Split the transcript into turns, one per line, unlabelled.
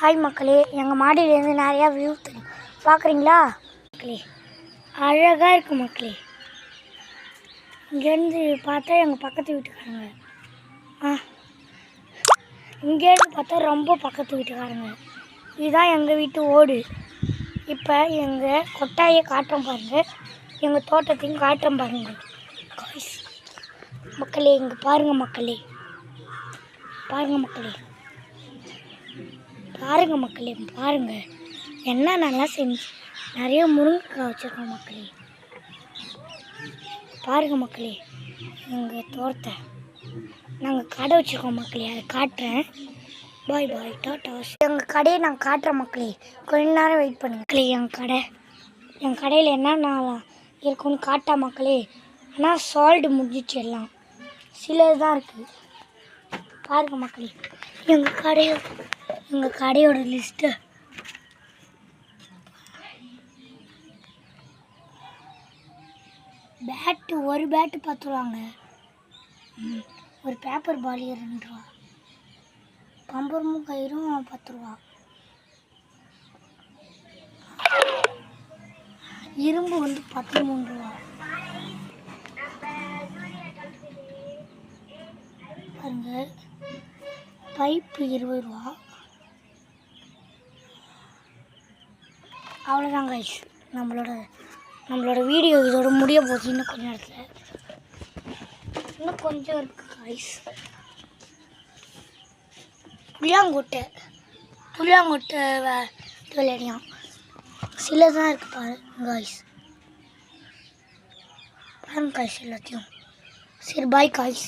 Hi மக்களே, எங்கள் மாடியிலேருந்து நிறையா வியூ தெரியும். பார்க்குறீங்களா மக்களே? அழகாக இருக்குது மக்களே. இங்கேருந்து பார்த்தா எங்கள் பக்கத்து வீட்டுக்காரங்க, இங்கேருந்து பார்த்தா ரொம்ப பக்கத்து வீட்டுக்காரங்க. இதுதான் எங்கள் வீட்டு ஓடு. இப்போ எங்கள் கொட்டாயை காட்டுறோம் பாருங்கள், எங்கள் தோட்டத்தையும் காட்டுறோம் பாருங்கள் மக்களே. இங்கே பாருங்கள் மக்களே, பாருங்கள் மக்களே, பாருங்கள் மக்களே, பாருங்கள் என்ன நல்லா செஞ்சு நிறைய முருங்கைக்காய் வச்சுருக்கோம் மக்களே. பாருங்கள் மக்களே, எங்கள் தோட்டத்தை நாங்கள் கடை வச்சுருக்கோம் மக்களே, அதை காட்டுறேன். பாய் பாய், டாட்டா. எங்கள் கடையை நாங்கள் காட்டுறோம் மக்களே, கொஞ்ச நேரம் வெயிட் பண்ணுங்க மக்களே. என் கடையில் என்னென்ன இருக்குன்னு காட்டா மக்களே. ஆனால் சால்ட் முடிஞ்சிச்சு, எல்லாம் சிலது தான் இருக்குது. பாருங்கள் மக்களே, எங்கள் கடையோட லிஸ்ட்டு. பேட்டு, ஒரு பேட்டு 10 ரூபாங்க. ஒரு பேப்பர் பால் 2 ரூபா. பம்பரமும் கயிறும் 10 ரூபா. இரும்பு 13 ரூபா. பாருங்க, பைப்பு 20 ரூபா. அவ்வளோதான் கைஸ், நம்மளோட வீடியோ இதோட முடிய போகுது. இன்னும் கொஞ்சம் நேரத்தில், இன்னும் கொஞ்சம் இருக்குது கைஸ். புளியாங்கொட்டை விளையாடியான் சில தான் இருக்குது பாரு கைஸ். பாருங்க கைஸ் எல்லாத்தையும். சரி பாய் கைஸ்.